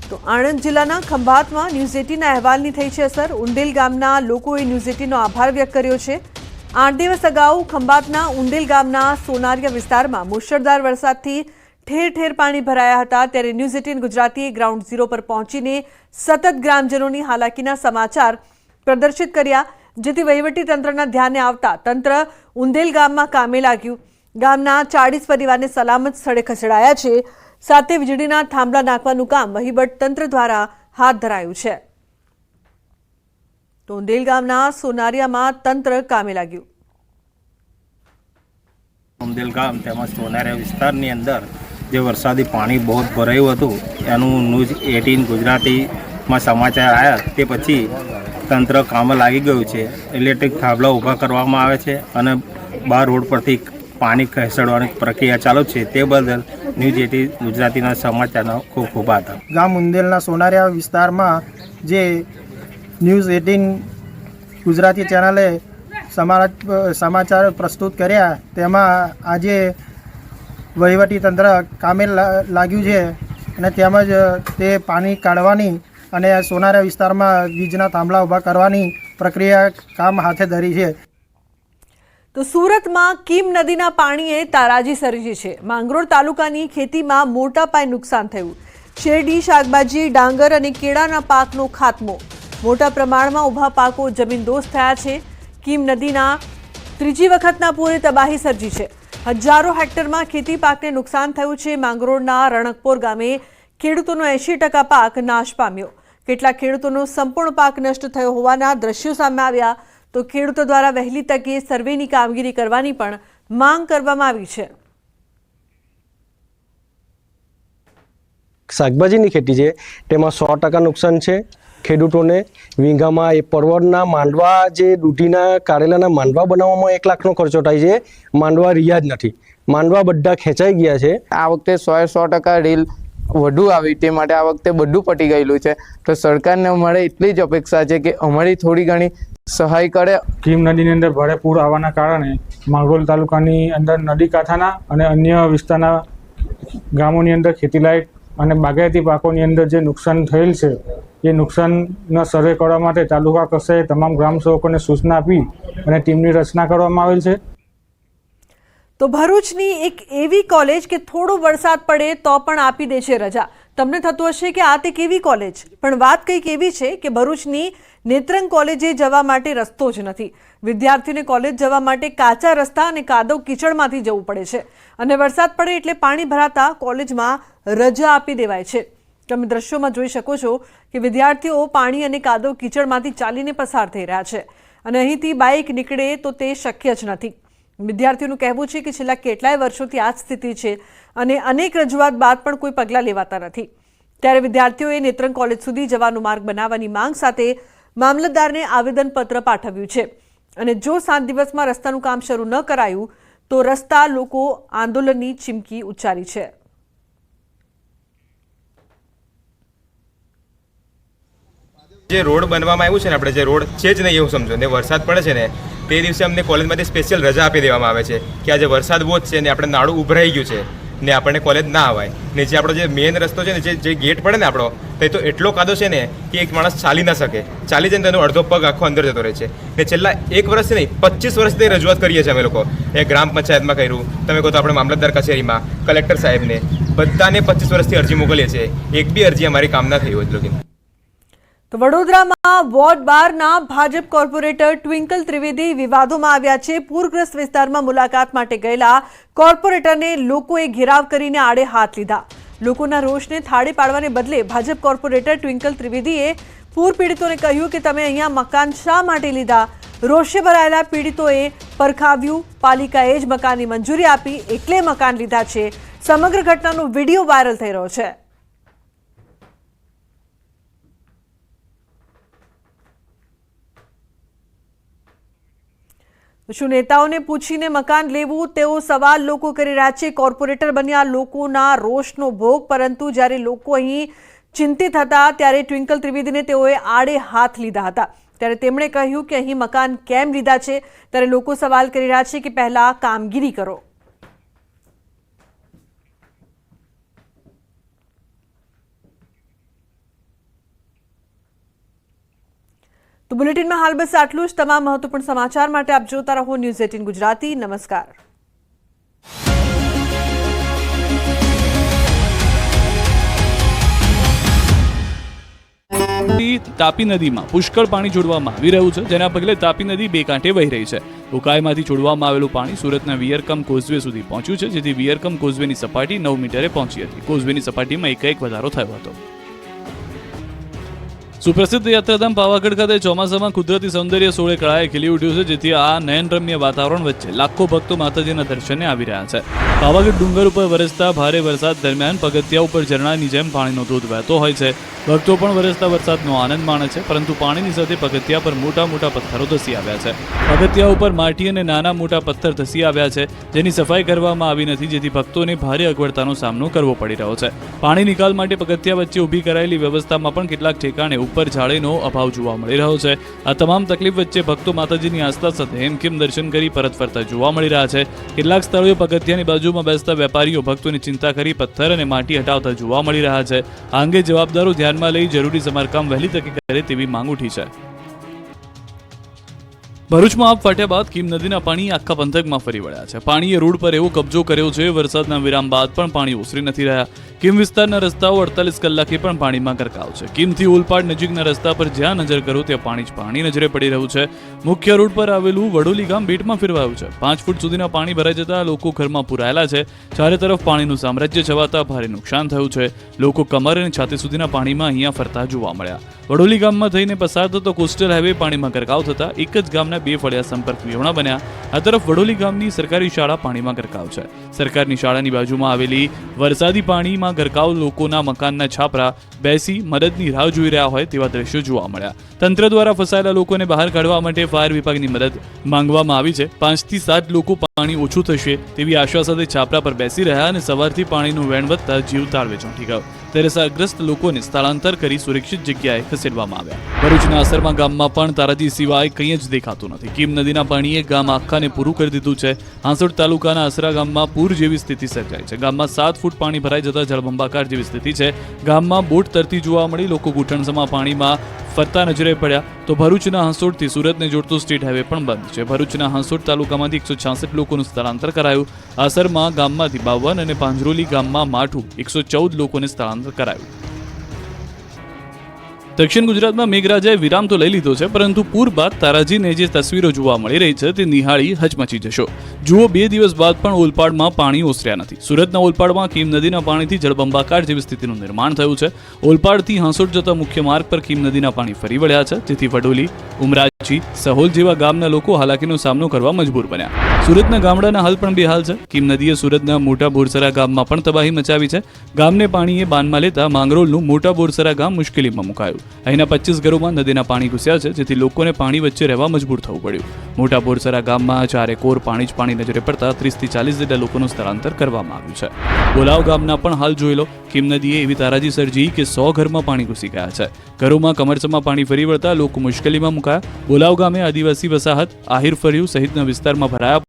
તો આણંદ જિલ્લાના ખંભાતમાં ન્યૂઝ 18ના અહેવાલની થઈ છે અસર। ઉંડેલ ગામના લોકોએ ન્યૂઝ 18નો આભાર વ્યક્ત કર્યો છે। 8 દિવસ અગાઉ ખંભાતના ઉંડેલ ગામના સોનારિયા વિસ્તારમાં મુશળધાર વરસાદથી ઠેર ઠેર પાણી ભરાયા હતા। ત્યારે ન્યૂઝ 18 ગુજરાતીએ ગ્રાઉન્ડ ઝીરો પર પહોંચીને સતત ગ્રામજનોની હાલાકીના સમાચાર પ્રદર્શિત કર્યા, જેથી વહીવટી તંત્રના ધ્યાને આવતા તંત્ર ઉંડેલ ગામમાં કામે લાગ્યું। ગામના 40 પરિવારને સલામત સ્થળે ખસેડાયા છે। સાથે વીજળીના થાંભલા નાખવાનું કામ વહીવટ તંત્ર દ્વારા હાથ ધરાયું છે। તો ઉંડેલ ગામના સોનારિયામાં તંત્ર કામે લાગ્યું। ઉંડેલ ગામ તેમજ સોનારિયા વિસ્તારની અંદર જે વરસાદી પાણી બહુ ભરાયું હતું એનું ન્યૂઝ 18 ગુજરાતીમાં સમાચાર આવ્યા તે પછી તંત્ર કામે લાગી ગયું છે। ઇલેક્ટ્રિક થાંભલા ઊભા કરવામાં આવે છે અને બહાર રોડ પરથી પાણી ખસેડવાની પ્રક્રિયા ચાલુ છે। તે બદલ ન્યૂઝ 18 ગુજરાતીના સમાચારનો ખૂબ ખૂબ આભાર। ગામ ઉંડેલના સોનારિયા વિસ્તારમાં જે ન્યૂઝ 18 ગુજરાતી ચેનલે સમાચાર પ્રસ્તુત કર્યા તેમાં આજે વહીવટી તંત્ર કામે લાગ્યું છે અને તેમજ તે પાણી કાઢવાની અને સોનારિયા વિસ્તારમાં વીજના થાંભલા ઊભા કરવાની પ્રક્રિયા કામ હાથે ધરી છે। તો સુરતમાં કીમ નદીના પાણીએ તારાજી સર્જી છે। માંગરોળ તાલુકાની ખેતીમાં મોટા પાયે નુકસાન થયું। શેરડી, શાકભાજી, ડાંગર અને કેળાના પાકનો ખાત્મો। મોટા પ્રમાણમાં ઊભા પાકો જમીનદોસ્ત થયા છે। કીમ નદીના ત્રીજી વખતના પૂરે તબાહી સર્જી છે। હજારો હેક્ટરમાં ખેતી પાકને નુકસાન થયું છે। માંગરોળના રણકપોર ગામે ખેડૂતોનો 80% પાક નાશ પામ્યો। કેટલાક ખેડૂતોનો સંપૂર્ણ પાક નષ્ટ થયો હોવાના દ્રશ્યો સામે આવ્યા। તો ખેડૂતો દ્વારા વહેલી તકે સર્વેની કામગીરી કરવાની પણ માંગ કરવામાં આવી છે। શાકભાજીની ખેતી છે તેમાં 100% નુકસાન છે ખેડૂતોને। વીંઘામાં એ પરવળના માંડવા જે દૂધીના કારેલાના માંડવા બનાવવામાં 1 લાખનો ખર્ચો થાય છે। માંડવા રહ્યા જ નથી, માંડવા બધા ખેંચાઈ ગયા છે। આ વખતે 100% રીલ વધુ આવી તે માટે આ વખતે બધું પટી ગયેલું છે। તો સરકારને અમારે એટલી જ અપેક્ષા છે કે અમારી થોડી ઘણી સહાય કરે। કીમ નદીની અંદર ભારે પૂર આવવાના કારણે માંગરોળ તાલુકાની અંદર નદી કાંઠાના અને અન્ય વિસ્તારના ગામોની અંદર ખેતીલાયક અને બાગાયતી પાકોની અંદર જે નુકસાન થયેલ છે એ નુકસાનના સર્વે કરવા માટે તાલુકા કક્ષાએ તમામ ગ્રામસેવકોને સૂચના આપી અને ટીમની રચના કરવામાં આવેલ છે। તો ભરૂચની એક એવી કોલેજ કે થોડો વરસાદ પડે તો પણ આપી દે છે રજા। તમને થતું હશે કે આ તે કેવી કોલેજ, પણ વાત કંઈક એવી છે કે ભરૂચની નેત્રંગ કોલેજે જવા માટે રસ્તો જ નથી। વિદ્યાર્થીઓને કોલેજ જવા માટે કાચા રસ્તા અને કાદવ કીચડમાંથી જવું પડે છે અને વરસાદ પડે એટલે પાણી ભરાતા કોલેજમાં રજા આપી દેવાય છે। તમે દ્રશ્યોમાં જોઈ શકો છો કે વિદ્યાર્થીઓ પાણી અને કાદવ કીચડમાંથી ચાલીને પસાર થઈ રહ્યા છે અને અહીંથી બાઇક નીકળે તો તે શક્ય જ નથી। વિદ્યાર્થીઓનું કહેવું છે કે છેલ્લા કેટલાય વર્ષોથી આ સ્થિતિ છે અને અનેક રજૂઆત બાદ પણ કોઈ પગલાં લેવાતા નથી। ત્યારે વિદ્યાર્થીઓએ નેત્રંગ કોલેજ સુધી જવાનો માર્ગ બનાવવાની માંગ સાથે મામલતદારને આવેદનપત્ર પાઠવ્યું છે અને જો 7 દિવસમાં રસ્તાનું કામ શરૂ ન કરાયું તો રસ્તા લોકો આંદોલનની ચીમકી ઉચ્ચારી છે। જે રોડ બનવામાં આવ્યું છે ને, આપણે જે રોડ છે જ નહીં એવું સમજો ને, વરસાદ પડે છે ને તે દિવસે અમને કોલેજમાંથી સ્પેશિયલ રજા આપી દેવામાં આવે છે કે આજે વરસાદ બહુ જ છે ને આપણે નાળું ઉભરાઈ ગયું છે ને આપણને કોલેજ ના આવાય ને। જે આપણો જે મેઇન રસ્તો છે ને, જે ગેટ પડે ને આપણો, તો એટલો કાદો છે ને કે એક માણસ ચાલી ના શકે, ચાલી જાય ને તેનો અડધો પગ આખો અંદર જતો રહે છે ને। છેલ્લા 1 વર્ષથી નહીં 25 વર્ષથી રજૂઆત કરીએ છીએ અમે લોકો। એ ગ્રામ પંચાયતમાં કર્યું, તમે કહો તો આપણે મામલતદાર કચેરીમાં, કલેક્ટર સાહેબને, બધાને 25 વર્ષથી અરજી મોકલીએ છીએ, એક બી અરજી અમારી કામ ના થઈ હોય એટલું। તો વડોદરામાં વોર્ડ 12ના ભાજપ કોર્પોરેટર ટ્વિંકલ ત્રિવેદી વિવાદોમાં આવ્યા છે। પૂરગ્રસ્ત વિસ્તારમાં મુલાકાત માટે ગયેલા કોર્પોરેટરને લોકોએ ઘેરાવ કરીને આડે હાથ લીધા। લોકોના રોષને થાળે પાડવાને બદલે ભાજપ કોર્પોરેટર ટ્વિંકલ ત્રિવેદીએ પૂર પીડિતોને કહ્યું કે તમે અહીંયા મકાન શા માટે લીધા। રોષે ભરાયેલા પીડિતોએ પરખાવ્યું, પાલિકાએ જ મકાનની મંજૂરી આપી એટલે મકાન લીધા છે। સમગ્ર ઘટનાનો વિડીયો વાયરલ થઈ રહ્યો છે। શું નેતાઓને પૂછીને મકાન લેવું તેવો સવાલ લોકો કરી રહ્યા છે। કોર્પોરેટર બન્યા લોકોના રોષનો ભોગ, પરંતુ જ્યારે લોકો અહીં ચિંતિત હતા ત્યારે ટ્વિંકલ ત્રિવેદીને તેઓએ આડે હાથ લીધા હતા। ત્યારે તેમણે કહ્યું કે અહીં મકાન કેમ લીધા છે, ત્યારે લોકો સવાલ કરી રહ્યા છે કે પહેલા કામગીરી કરો। તો બુલેટિનમાં હાલ બસ આટલું જ. તમામ મહત્વપૂર્ણ સમાચાર માટે આપ જોતા રહો ન્યૂઝ 18 ગુજરાતી. નમસ્કાર. તાપી નદીમાં પુષ્કળ પાણી છોડવામાં આવી રહ્યું છે, જેના પગલે તાપી નદી બે કાંઠે વહી રહી છે. ઉકાઈમાંથી છોડવામાં આવેલું પાણી સુરતના વિયરકમ કોઝવે સુધી પહોંચ્યું છે, જેથી વિયરકમ કોઝવેની સપાટી 9 મીટરે પહોંચી હતી. કોઝવેની સપાટીમાં એકાએક વધારો થયો હતો. સુપ્રસિદ્ધ યાત્રાધામ પાવાગઢ ખાતે ચોમાસામાં કુદરતી સૌંદર્ય સોળે કળાએ ખીલી ઉઠ્યું છે, જેથી આ નયનરમ્ય વાતાવરણ વચ્ચે લાખો ભક્તો માતાજીના દર્શને આવી રહ્યા છે. પાવાગઢ ડુંગર ઉપર વરસતા ભારે વરસાદ દરમિયાન પગથિયા ઉપર ઝરણાની જેમ પાણીનો ધોધ વહેતો હોય છે. ભક્તો પણ વરસતા વરસાદનો આનંદ માણે છે, પરંતુ પાણીની સાથે પગથિયા પર મોટા મોટા પથ્થરો ધસી આવ્યા છે. પગથિયા ઉપર માટી અને નાના મોટા પથ્થર ધસી આવ્યા છે, જેની સફાઈ કરવામાં આવી નથી, જેથી ભક્તોને ભારે અગવડતાનો સામનો કરવો પડી રહ્યો છે. પાણી નિકાલ માટે પગથિયા વચ્ચે ઊભી કરાયેલી વ્યવસ્થામાં પણ કેટલાક ઠેકાણે ઉપર જાળીનો અભાવ જોવા મળી રહ્યો છે. આ તમામ તકલીફ વચ્ચે ભક્તો માતાજીની આસ્થા સાથે હેમખેમ દર્શન કરી પરત ફરતા જોવા મળી રહ્યા છે. કેટલાક સ્થળોએ પગથિયાની બાજુમાં બેસતા વેપારીઓ ભક્તોની ચિંતા કરી પથ્થર અને માટી હટાવતા જોવા મળી રહ્યા છે. આ અંગે જવાબદારો ધ્યાનમાં લઈ જરૂરી સમારકામ વહેલી તકે કરે તેવી માંગ ઉઠી છે. ભરૂચમાં આબ ફાટ્યા બાદ કીમ નદીના પાણી આખા પંથકમાં ફરી વળ્યા છે. પાણીએ રોડ પર એવો કબજો કર્યો છે, વરસાદના વિરામ બાદ પણ પાણી ઓસરી નથી રહ્યા. કીમ વિસ્તારના રસ્તાઓ 48 કલાકે પણ પાણીમાં ગરકાવ છે. કીમથી ઓલપાડ નજીકના રસ્તા પર જ્યાં નજર કરો ત્યાં પાણી જ પાણી નજરે પડી રહ્યું છે. મુખ્ય રોડ પર આવેલું વડોલી ગામ બેટમાં ફેરવાયું છે. 5 ફૂટ સુધીના પાણી ભરાઈ જતા લોકો ઘરમાં પુરાયેલા છે. ચારે તરફ પાણીનું સામ્રાજ્ય છવાતા ભારે નુકસાન થયું છે. લોકો કમર અને છાતી સુધીના પાણીમાં અહીંયા ફરતા જોવા મળ્યા. વડોલી ગામમાં થઈને પસાર થતો કોસ્ટલ હાઈવે પાણીમાં ગરકાવ થતા એક જ ગામના 2 ફળિયા સંપર્ક વિહોણા બન્યા. આ તરફ વડોલી ગામની સરકારી શાળા પાણીમાં ગરકાવ છે. સરકારની શાળાની બાજુમાં આવેલી વરસાદી પાણીમાં ગરકાવ લોકોના મકાનના છાપરા બેસી મદદની રાહ જોઈ રહ્યા હોય તેવા દ્રશ્યો જોવા મળ્યા. તંત્ર દ્વારા ફસાયેલા લોકોને બહાર કાઢવા માટે ફાયર વિભાગની મદદ માંગવામાં આવી છે. 5 થી 7 લોકો પાણી ઓછું થશે તેવી આશા સાથે છાપરા પર બેસી રહ્યા અને સવારથી પાણીનું વહેણ વધતા જીવ તાળવે ચોંટી ગયો. ત્યારે અસરગ્રસ્ત લોકોને સ્થળાંતર કરી સુરક્ષિત જગ્યાએ ખસેડવામાં આવ્યા. ભરૂચના અસરમા ગામમાં પણ તારાજી સિવાય કંઈ જ દેખાતું નથી. કીમ નદીના પાણીએ ગામ આખાને પૂરું કરી દીધું છે. હાંસોડ તાલુકાના અસરા ગામમાં પૂર જેવી સ્થિતિ સર્જાઈ છે. ગામમાં 7 ફૂટ પાણી ભરાઈ જતા જળબંબાકાર જેવી સ્થિતિ છે. ગામમાં બોટ તરતી જોવા મળી. લોકો ઘૂંટણસમાં પાણીમાં ફરતા નજરે પડ્યા. તો ભરૂચના હાંસોડથી સુરતને જોડતો સ્ટેટ હાઈવે પણ બંધ છે. ભરૂચના હાંસોડ તાલુકામાંથી 166 લોકોનું સ્થળાંતર કરાયું. અસરમાં ગામમાંથી 52 અને પાંજરોલી ગામમાં માઠું 114 લોકોને સ્થળાંતર કરાયું. દક્ષિણ ગુજરાતમાં મેઘરાજાએ વિરામ તો લઈ લીધો છે, પરંતુ પૂર બાદ તારાજીને જે તસવીરો જોવા મળી રહી છે તે નિહાળી હચમચી જશો. જુઓ, 2 દિવસ બાદ પણ ઓલપાડમાં પાણી ઓસર્યા નથી. સુરતના ઓલપાડમાં કીમ નદીના પાણીથી જળબંબાકાર જેવી સ્થિતિનું નિર્માણ થયું છે. ઓલપાડથી હાંસોડ જતા મુખ્ય માર્ગ પર કીમ નદીના પાણી ફરી વળ્યા છે, જેથી વડોલી, ઉમરાજી, સહોલ જેવા ગામના લોકો હાલાકીનો સામનો કરવા મજબૂર બન્યા. સુરતના ગામડાના હાલ પણ બેહાલ છે. કીમ નદીએ સુરતના મોટા બોરસરા ગામમાં પણ તબાહી મચાવી છે. ગામને પાણીએ બાનમાં લેતા માંગરોળનું મોટા બોરસરા ગામ મુશ્કેલીમાં મુકાયું. અહીંના 25 ઘરોમાં નદીના પાણી ઘૂસ્યા છે, જેથી લોકોને પાણી વચ્ચે રહેવા મજબૂર થવું પડ્યું. મોટા બોરસરા ગામમાં ચારે કોર પાણી જ પાણી નજરે પડતા 30 થી 40 જેટલા લોકોનું સ્થળાંતર કરવામાં આવ્યું છે. બોલાવ ગામના પણ હાલ જોઈ લો. કીમ નદીએ એવી તારાજી સર્જી કે 100 ઘરમાં પાણી ઘૂસી ગયા છે. ઘરોમાં કમરસમાં પાણી ફરી વળતા લોકો મુશ્કેલીમાં મુકાયા. બોલાવ ગામે આદિવાસી વસાહત, આહિર ફર્યું સહિતના વિસ્તારમાં ભરાયા